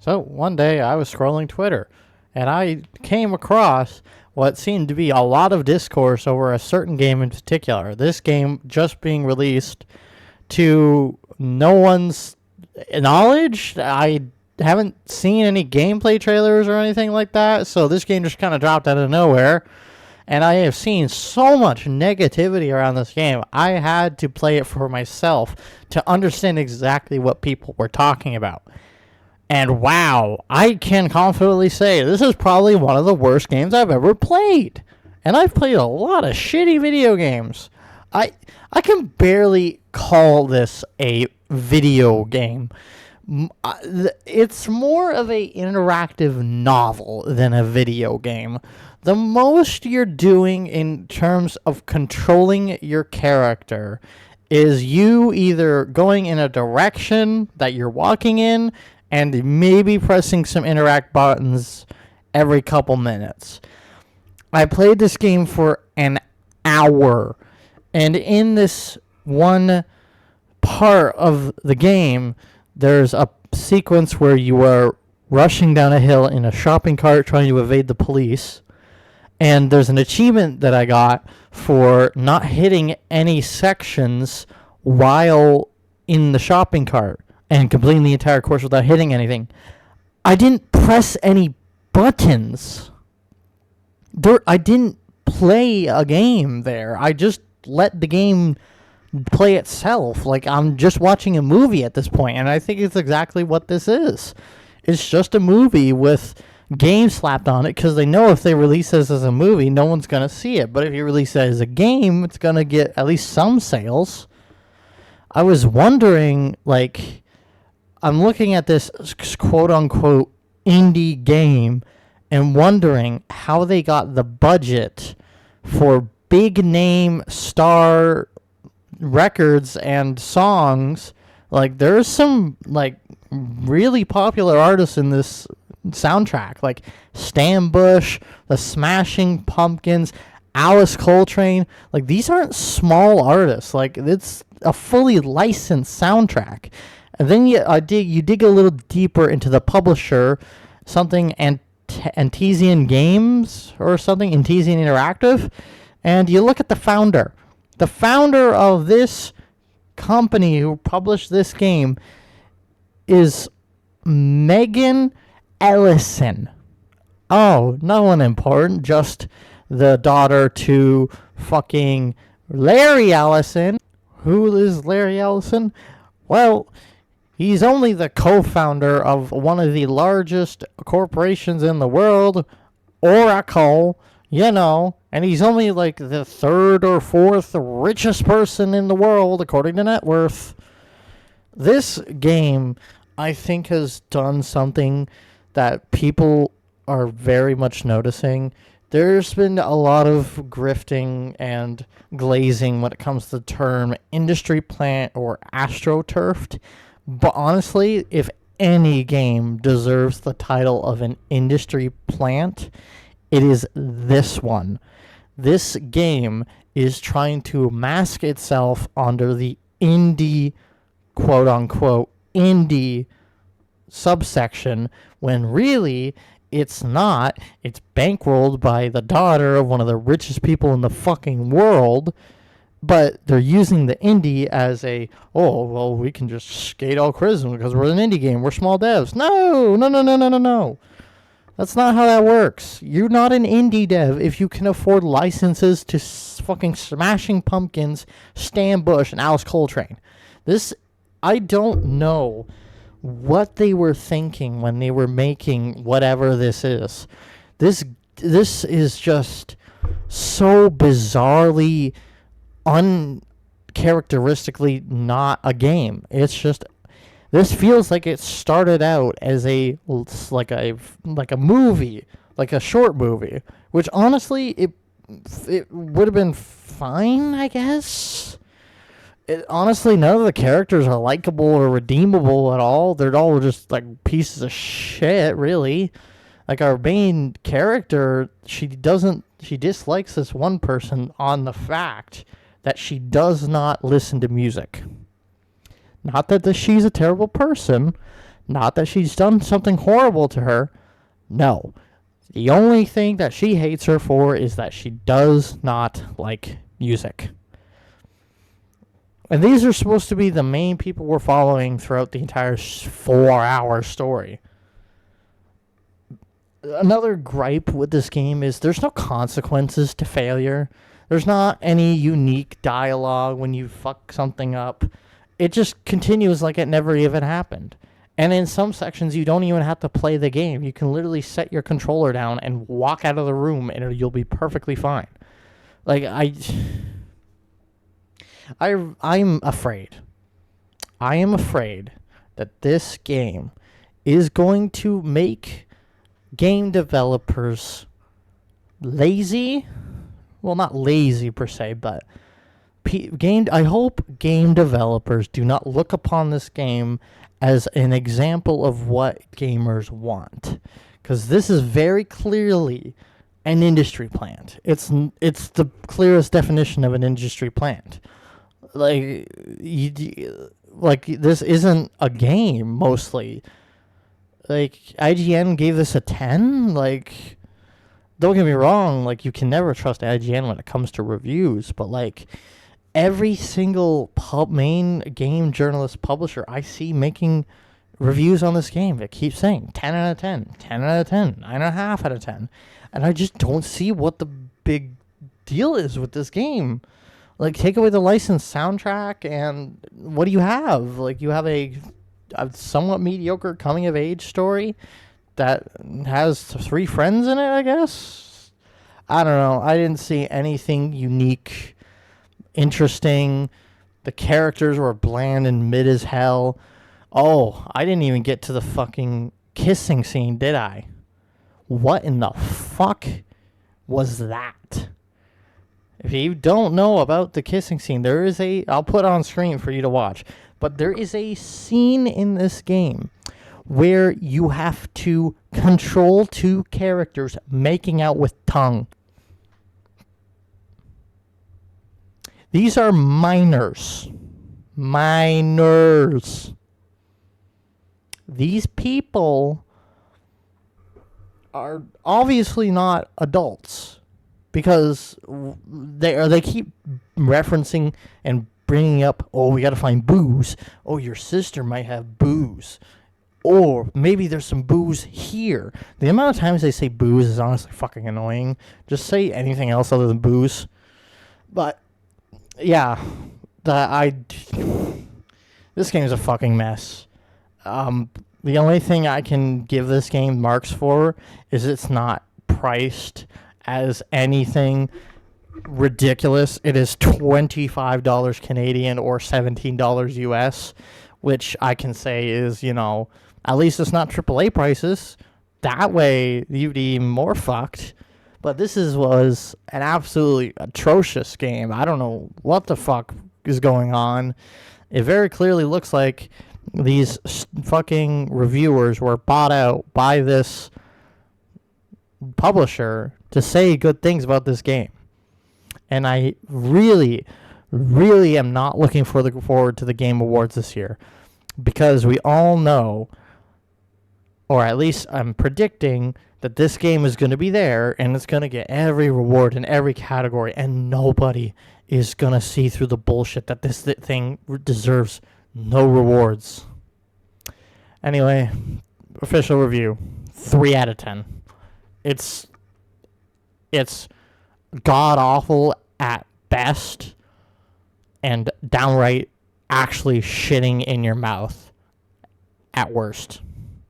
So one day I was scrolling Twitter and I came across what seemed to be a lot of discourse over a certain game in particular. This game just being released to no one's knowledge. I haven't seen any gameplay trailers or anything like that, so this game just kind of dropped out of nowhere. And I have seen so much negativity around this game. I had to play it for myself to understand exactly what people were talking about. And wow, I can confidently say this is probably one of the worst games I've ever played. And I've played a lot of shitty video games. I can barely call this a video game. It's more of a interactive novel than a video game. The most you're doing in terms of controlling your character is you either going in a direction that you're walking in and maybe pressing some interact buttons every couple minutes. I played this game for an hour, and in this one part of the game, there's a sequence where you are rushing down a hill in a shopping cart trying to evade the police, and there's an achievement that I got for not hitting any sections while in the shopping cart and completing the entire course without hitting anything. I didn't press any buttons. I didn't play a game there. I just let the game play itself. Like I'm just watching a movie at this point, and I think it's exactly what this is. It's just a movie with games slapped on it because they know if they release this as a movie, no one's going to see it. But if you release it as a game, it's going to get at least some sales. I was wondering, like, I'm looking at this quote-unquote indie game and wondering how they got the budget for big-name star records and songs. Like, there's some, like, really popular artists in this soundtrack, like Stan Bush, the Smashing Pumpkins, Alice Coltrane. Like, these aren't small artists. Like, it's a fully licensed soundtrack. And then you dig a little deeper into the publisher, something Antesian Games or something, Antesian Interactive, and you look at the founder. The founder of this company who published this game is Megan Ellison. Oh, no one important, just the daughter to fucking Larry Ellison. Who is Larry Ellison? Well, he's only the co-founder of one of the largest corporations in the world, Oracle, and he's only like the third or fourth richest person in the world, according to net worth. This game, I think, has done something that people are very much noticing. There's been a lot of grifting and glazing when it comes to the term industry plant or astroturfed. But honestly, if any game deserves the title of an industry plant, it is this one. This game is trying to mask itself under the indie, quote-unquote, indie subsection, when really it's not. It's bankrolled by the daughter of one of the richest people in the fucking world, but they're using the indie as we can just skate all criticism because we're an indie game. We're small devs. No. That's not how that works. You're not an indie dev if you can afford licenses to fucking Smashing Pumpkins, Stan Bush, and Alice Coltrane. I don't know what they were thinking when they were making whatever this is. This is just so bizarrely, uncharacteristically not a game. It's just, this feels like it started out as a movie, like a short movie, which honestly it would have been fine, I guess. Honestly, none of the characters are likable or redeemable at all. They're all just like pieces of shit, really. Like our main character, she dislikes this one person on the fact that she does not listen to music. Not that she's a terrible person. Not that she's done something horrible to her. No. The only thing that she hates her for is that she does not like music. And these are supposed to be the main people we're following throughout the entire 4-hour story. Another gripe with this game is there's no consequences to failure. There's not any unique dialogue when you fuck something up. It just continues like it never even happened. And in some sections, you don't even have to play the game. You can literally set your controller down and walk out of the room, and you'll be perfectly fine. Like, I'm afraid. I am afraid that this game is going to make game developers lazy. Well, not lazy per se, but I hope game developers do not look upon this game as an example of what gamers want, because this is very clearly an industry plant. It's the clearest definition of an industry plant. Like this isn't a game mostly. Like, IGN gave this a 10. Like, don't get me wrong, like, you can never trust IGN when it comes to reviews, but like every single main game journalist publisher I see making reviews on this game, it keeps saying 10 out of 10, 10 out of 10, 9.5 out of 10. And I just don't see what the big deal is with this game. Like, take away the licensed soundtrack, and what do you have? Like, you have a somewhat mediocre coming-of-age story that has 3 friends in it, I guess? I don't know. I didn't see anything unique, interesting. The characters were bland and mid as hell. Oh, I didn't even get to the fucking kissing scene, did I? What in the fuck was that? If you don't know about the kissing scene, there is I'll put it on screen for you to watch, but there is a scene in this game where you have to control 2 characters making out with tongue. These are minors. Minors. These people are obviously not adults, because they keep referencing and bringing up, oh, we got to find booze. Oh, your sister might have booze. Or maybe there's some booze here. The amount of times they say booze is honestly fucking annoying. Just say anything else other than booze. But, yeah. This game is a fucking mess. The only thing I can give this game marks for is it's not priced as anything ridiculous. It is $25 Canadian or $17 US, which I can say is, at least it's not AAA prices. That way you'd be even more fucked. But this was an absolutely atrocious game. I don't know what the fuck is going on. It very clearly looks like these fucking reviewers were bought out by this publisher to say good things about this game. And I really, really am not looking forward to the Game Awards this year, because we all know, or at least I'm predicting, that this game is going to be there and it's going to get every reward in every category, and nobody is going to see through the bullshit that this thing deserves no rewards. Anyway, official review, 3 out of 10. It's god-awful at best and downright actually shitting in your mouth at worst.